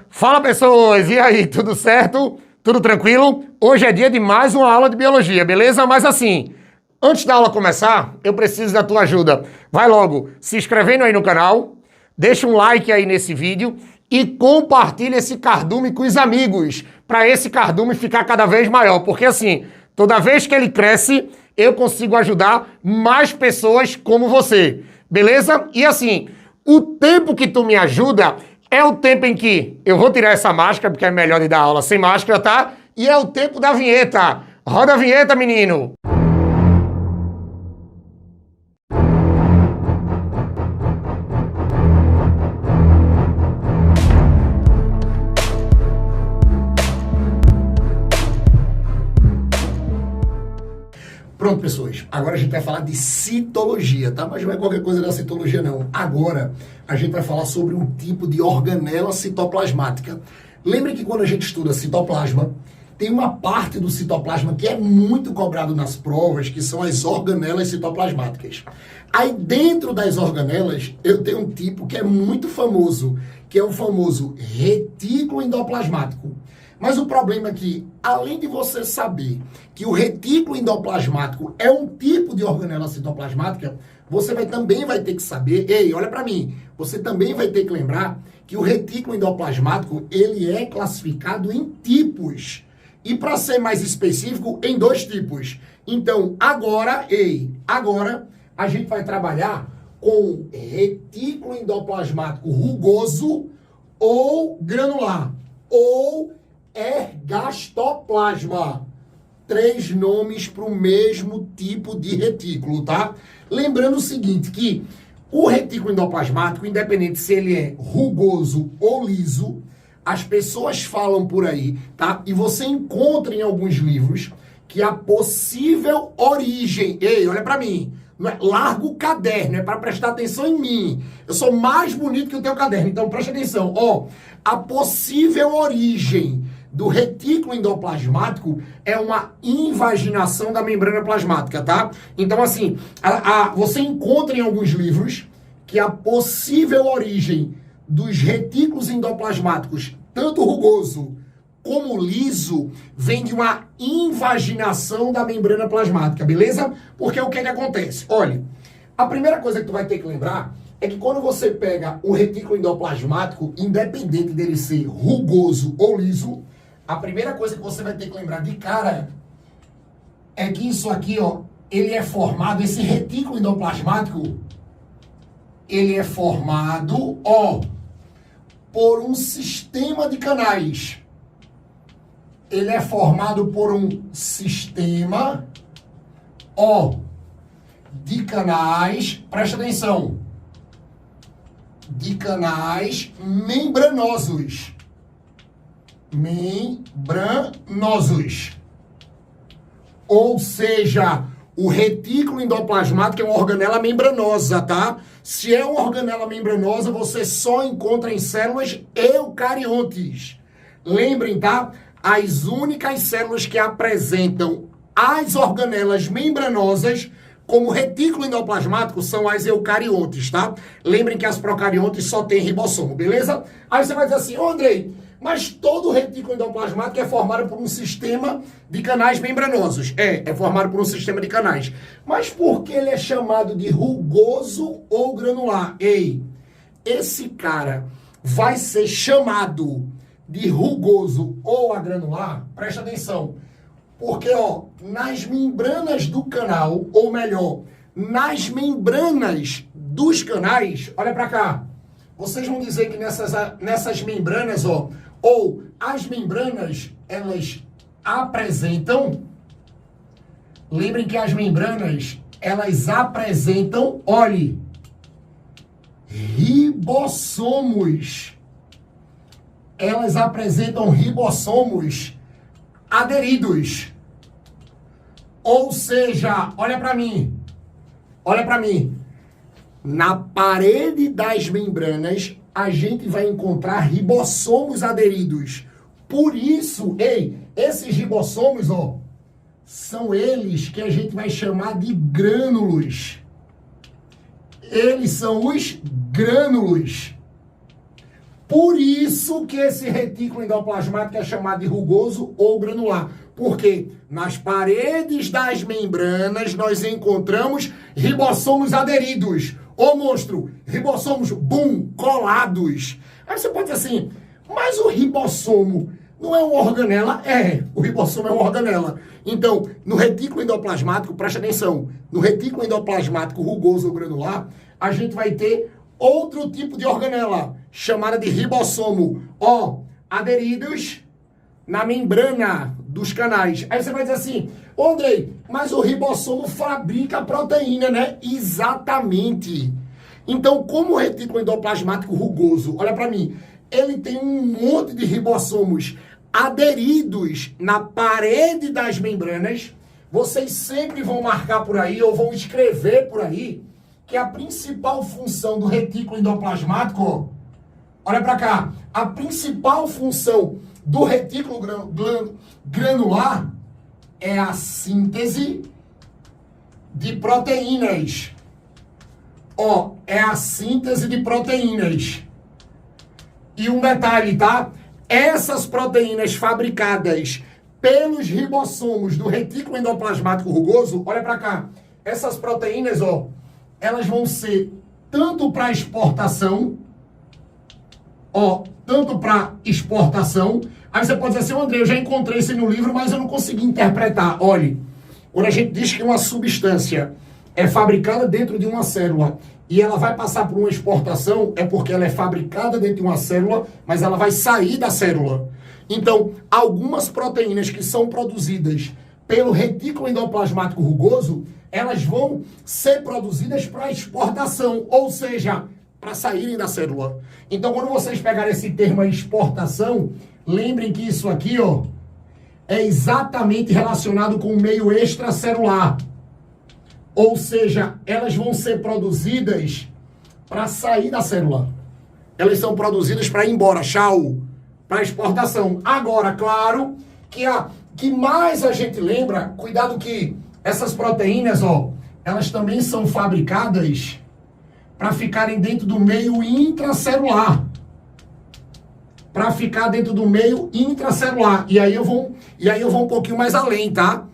Fala, pessoas! E aí, tudo certo? Tudo tranquilo? Hoje é dia de mais uma aula de biologia, beleza? Mas assim, antes da aula começar, eu preciso da tua ajuda. Vai logo se inscrevendo aí no canal, deixa um like aí nesse vídeo e compartilha esse cardume com os amigos, para esse cardume ficar cada vez maior, porque assim, toda vez que ele cresce, eu consigo ajudar mais pessoas como você, beleza? E assim, o tempo que tu me ajuda é o tempo em que eu vou tirar essa máscara, porque é melhor de dar aula sem máscara, tá? E é o tempo da vinheta. Roda a vinheta, menino! Pronto, pessoas, agora a gente vai falar de citologia, tá? Mas não é qualquer coisa da citologia, não. Agora a gente vai falar sobre um tipo de organela citoplasmática. Lembre que quando a gente estuda citoplasma, tem uma parte do citoplasma que é muito cobrado nas provas, que são as organelas citoplasmáticas. Aí dentro das organelas, eu tenho um tipo que é muito famoso, que é o famoso retículo endoplasmático. Mas o problema é que, além de você saber que o retículo endoplasmático é um tipo de organela citoplasmática, você também vai ter que saber, ei, olha para mim, você também vai ter que lembrar que o retículo endoplasmático, ele é classificado em tipos. E para ser mais específico, em 2 tipos. Então, agora a gente vai trabalhar com retículo endoplasmático rugoso ou granular, ou ergastoplasma. 3 nomes para o mesmo tipo de retículo, tá? Lembrando o seguinte, que o retículo endoplasmático, independente se ele é rugoso ou liso, as pessoas falam por aí, tá? E você encontra em alguns livros que a possível origem... Ei, olha para mim. Não é, larga o caderno, é para prestar atenção em mim. Eu sou mais bonito que o teu caderno, então preste atenção. Ó, a possível origem do retículo endoplasmático é uma invaginação da membrana plasmática, tá? Então, assim, você encontra em alguns livros que a possível origem dos retículos endoplasmáticos, tanto rugoso como liso, vem de uma invaginação da membrana plasmática, beleza? Porque o que é que acontece? Olha, a primeira coisa que tu vai ter que lembrar é que quando você pega o retículo endoplasmático, independente dele ser rugoso ou liso, a primeira coisa que você vai ter que lembrar de cara é que isso aqui, ó, ele é formado, esse retículo endoplasmático, ele é formado, ó, por um sistema de canais. Ele é formado por um sistema, ó, de canais, presta atenção, de canais membranosos. Membranosos. Ou seja, o retículo endoplasmático é uma organela membranosa, tá? Se é uma organela membranosa, você só encontra em células eucariontes. Lembrem, tá? As únicas células que apresentam as organelas membranosas como retículo endoplasmático são as eucariontes, tá? Lembrem que as procariontes só têm ribossomo, beleza? Aí você vai dizer assim, ô Andrei, mas todo retículo endoplasmático é formado por um sistema de canais membranosos. É formado por um sistema de canais. Mas por que ele é chamado de rugoso ou granular? Ei, esse cara vai ser chamado de rugoso ou granular? Presta atenção. Porque, ó, nas membranas do canal, ou melhor, nas membranas dos canais, olha pra cá. Vocês vão dizer que nessas membranas, ó, ou as membranas, elas apresentam, lembrem que as membranas, elas apresentam, olhe, ribossomos. Elas apresentam ribossomos aderidos. Ou seja, olha para mim, na parede das membranas, a gente vai encontrar ribossomos aderidos. Por isso, ei, esses ribossomos, ó, são eles que a gente vai chamar de grânulos. Eles são os grânulos. Por isso que esse retículo endoplasmático é chamado de rugoso ou granular. Porque nas paredes das membranas nós encontramos ribossomos aderidos. Ô monstro, ribossomos, colados. Aí você pode dizer assim, mas o ribossomo não é uma organela? É, o ribossomo é uma organela. Então, no retículo endoplasmático, presta atenção, no retículo endoplasmático rugoso ou granular, a gente vai ter outro tipo de organela, chamada de ribossomo, aderidos na membrana dos canais. Aí você vai dizer assim, ô Andrei, mas o ribossomo fabrica proteína, né? Exatamente. Então, como o retículo endoplasmático rugoso, olha para mim, ele tem um monte de ribossomos aderidos na parede das membranas, vocês sempre vão marcar por aí, ou vão escrever por aí, que a principal função do retículo endoplasmático, olha para cá, a principal função do retículo granular é a síntese de proteínas. É a síntese de proteínas. E um detalhe, tá? Essas proteínas fabricadas pelos ribossomos do retículo endoplasmático rugoso, olha para cá, essas proteínas, elas vão ser tanto para exportação, aí você pode dizer assim, André, eu já encontrei isso no livro, mas eu não consegui interpretar. Olha, quando a gente diz que uma substância é fabricada dentro de uma célula e ela vai passar por uma exportação, é porque ela é fabricada dentro de uma célula, mas ela vai sair da célula. Então, algumas proteínas que são produzidas pelo retículo endoplasmático rugoso, elas vão ser produzidas para exportação, ou seja, para saírem da célula. Então, quando vocês pegarem esse termo exportação, lembrem que isso aqui, é exatamente relacionado com o meio extracelular. Ou seja, elas vão ser produzidas para sair da célula. Elas são produzidas para ir embora, tchau, para exportação. Agora, claro, que mais a gente lembra, cuidado que essas proteínas, elas também são fabricadas para ficarem dentro do meio intracelular. Para ficar dentro do meio intracelular. E aí eu vou um pouquinho mais além, tá?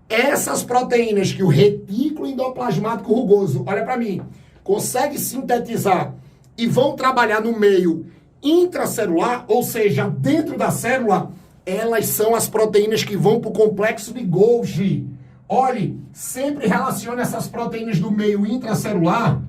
Essas proteínas que o retículo endoplasmático rugoso, olha para mim, consegue sintetizar e vão trabalhar no meio intracelular, ou seja, dentro da célula, elas são as proteínas que vão para o complexo de Golgi. Olhe, sempre relacione essas proteínas do meio intracelular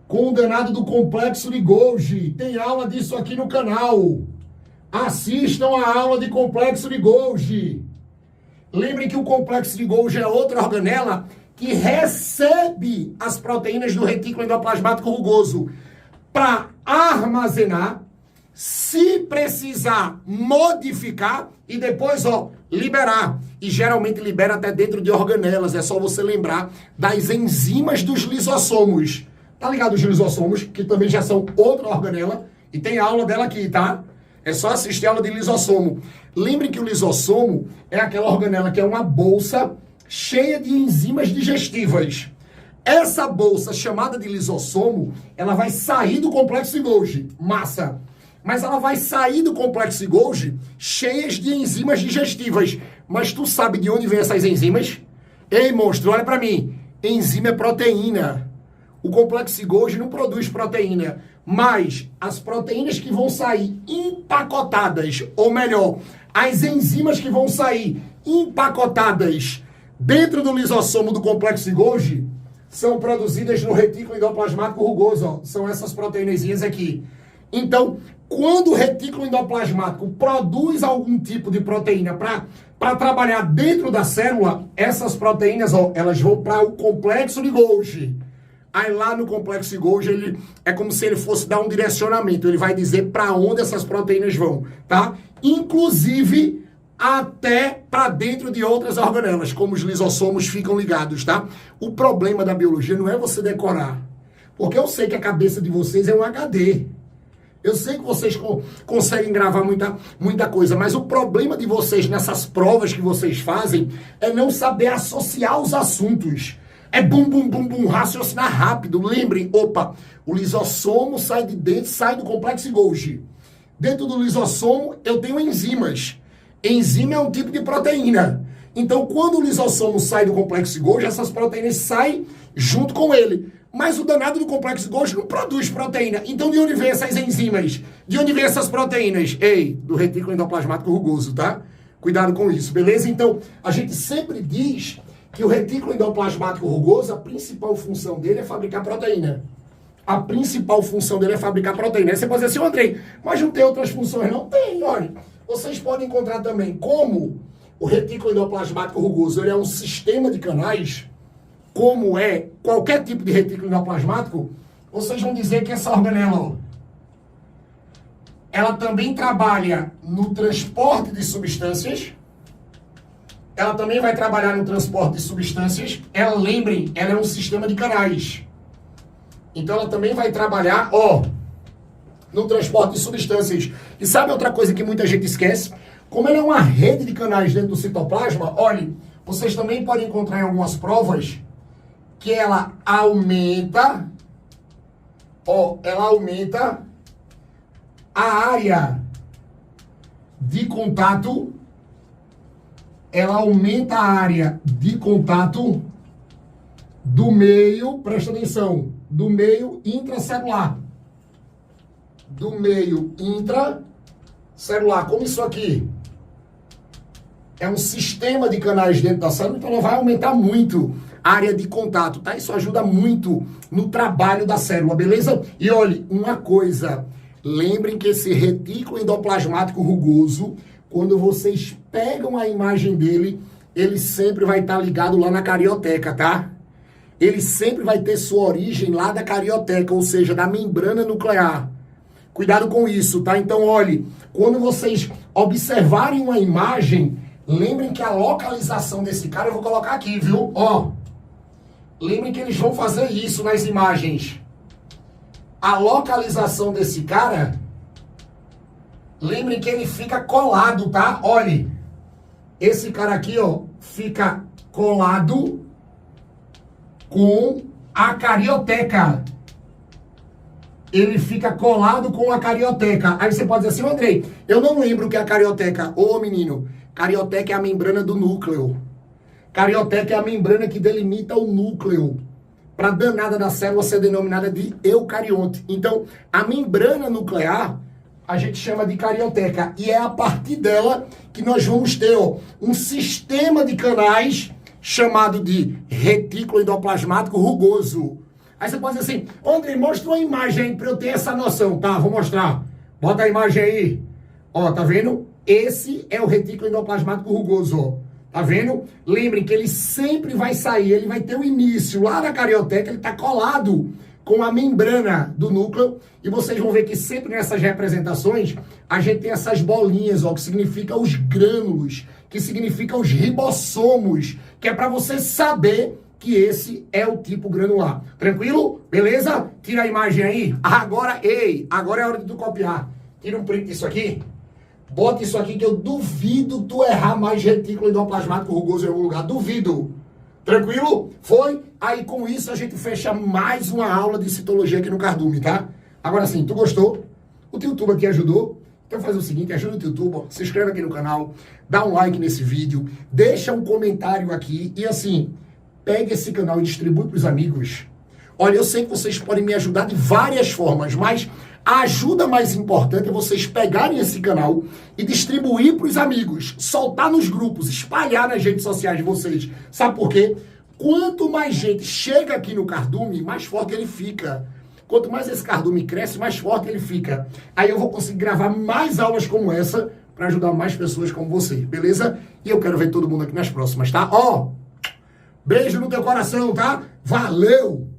com o danado do complexo de Golgi. Tem aula disso aqui no canal. Assistam a aula de complexo de Golgi. Lembrem que o complexo de Golgi é outra organela que recebe as proteínas do retículo endoplasmático rugoso para armazenar, se precisar modificar e depois, liberar. E geralmente libera até dentro de organelas. É só você lembrar das enzimas dos lisossomos. Tá ligado os lisossomos, que também já são outra organela, e tem aula dela aqui, tá? É só assistir a aula de lisossomo. Lembre que o lisossomo é aquela organela que é uma bolsa cheia de enzimas digestivas. Essa bolsa, chamada de lisossomo, ela vai sair do complexo de Golgi, massa. Mas ela vai sair do complexo de Golgi cheias de enzimas digestivas. Mas tu sabe de onde vem essas enzimas? Ei, monstro, olha pra mim. Enzima é proteína. O complexo de Golgi não produz proteína, mas as proteínas que vão sair empacotadas, ou melhor, as enzimas que vão sair empacotadas dentro do lisossomo do complexo de Golgi são produzidas no retículo endoplasmático rugoso, são essas proteínazinhas aqui. Então, quando o retículo endoplasmático produz algum tipo de proteína para trabalhar dentro da célula, essas proteínas, elas vão para o complexo de Golgi. Aí lá no complexo de Golgi, é como se ele fosse dar um direcionamento. Ele vai dizer para onde essas proteínas vão, tá? Inclusive, até para dentro de outras organelas, como os lisossomos ficam ligados, tá? O problema da biologia não é você decorar. Porque eu sei que a cabeça de vocês é um HD. Eu sei que vocês conseguem gravar muita coisa, mas o problema de vocês nessas provas que vocês fazem é não saber associar os assuntos. É bum, bum, bum, bum, raciocinar rápido. Lembrem, opa, o lisossomo sai de dentro, sai do complexo Golgi. Dentro do lisossomo eu tenho enzimas. Enzima é um tipo de proteína. Então, quando o lisossomo sai do complexo Golgi, essas proteínas saem junto com ele. Mas o danado do complexo Golgi não produz proteína. Então, de onde vem essas enzimas? De onde vem essas proteínas? Ei, do retículo endoplasmático rugoso, tá? Cuidado com isso, beleza? Então, a gente sempre diz que o retículo endoplasmático rugoso, a principal função dele é fabricar proteína. A principal função dele é fabricar proteína. Aí você pode dizer assim, Andrei, mas não tem outras funções? Não tem, olha. Vocês podem encontrar também como o retículo endoplasmático rugoso ele é um sistema de canais, como é qualquer tipo de retículo endoplasmático, vocês vão dizer que essa organela, ó, ela também trabalha no transporte de substâncias, ela também vai trabalhar no transporte de substâncias, lembrem, ela é um sistema de canais. Então ela também vai trabalhar, ó, no transporte de substâncias. E sabe outra coisa que muita gente esquece? Como ela é uma rede de canais dentro do citoplasma, olhem, vocês também podem encontrar em algumas provas que ela aumenta, ó, ela aumenta a área de contato, ela aumenta a área de contato do meio, presta atenção, do meio intracelular. Do meio intracelular, como isso aqui. É um sistema de canais dentro da célula, então ela vai aumentar muito a área de contato, tá? Isso ajuda muito no trabalho da célula, beleza? E olhe, uma coisa, lembrem que esse retículo endoplasmático rugoso, quando vocês pegam a imagem dele, ele sempre vai estar ligado lá na carioteca, tá? Ele sempre vai ter sua origem lá da carioteca, ou seja, da membrana nuclear. Cuidado com isso, tá? Então, olhe, quando vocês observarem uma imagem, lembrem que a localização desse cara, eu vou colocar aqui, viu? Ó, lembrem que eles vão fazer isso nas imagens. A localização desse cara, lembrem que ele fica colado, tá? Olhe, esse cara aqui, ó, fica colado com a carioteca. Ele fica colado com a carioteca. Aí você pode dizer assim, Andrei, eu não lembro o que é a carioteca. Ô, menino, carioteca é a membrana do núcleo. Carioteca é a membrana que delimita o núcleo. Para danada da célula ser denominada de eucarionte. Então, a membrana nuclear, a gente chama de carioteca. E é a partir dela que nós vamos ter, ó, um sistema de canais chamado de retículo endoplasmático rugoso. Aí você pode dizer assim, Andrei, mostra uma imagem aí para eu ter essa noção. Tá, vou mostrar. Bota a imagem aí. Ó, tá vendo? Esse é o retículo endoplasmático rugoso, ó. Tá vendo? Lembrem que ele sempre vai sair, ele vai ter o início lá na carioteca, ele tá colado com a membrana do núcleo. E vocês vão ver que sempre nessas representações, a gente tem essas bolinhas, ó, que significa os grânulos, que significa os ribossomos, que é para você saber que esse é o tipo granular. Tranquilo? Beleza? Tira a imagem aí. Agora, agora é hora de tu copiar. Tira um print disso aqui. Bota isso aqui que eu duvido tu errar mais retículo endoplasmático rugoso em algum lugar. Duvido. Tranquilo? Foi? Aí com isso a gente fecha mais uma aula de citologia aqui no Cardume, tá? Agora sim, tu gostou? O YouTube aqui ajudou? Então faz o seguinte, ajuda o YouTube, se inscreve aqui no canal, dá um like nesse vídeo, deixa um comentário aqui e assim, pega esse canal e distribui para os amigos. Olha, eu sei que vocês podem me ajudar de várias formas, mas a ajuda mais importante é vocês pegarem esse canal e distribuir para os amigos, soltar nos grupos, espalhar nas redes sociais de vocês. Sabe por quê? Quanto mais gente chega aqui no Cardume, mais forte ele fica. Quanto mais esse Cardume cresce, mais forte ele fica. Aí eu vou conseguir gravar mais aulas como essa para ajudar mais pessoas como você, beleza? E eu quero ver todo mundo aqui nas próximas, tá? Ó, beijo no teu coração, tá? Valeu!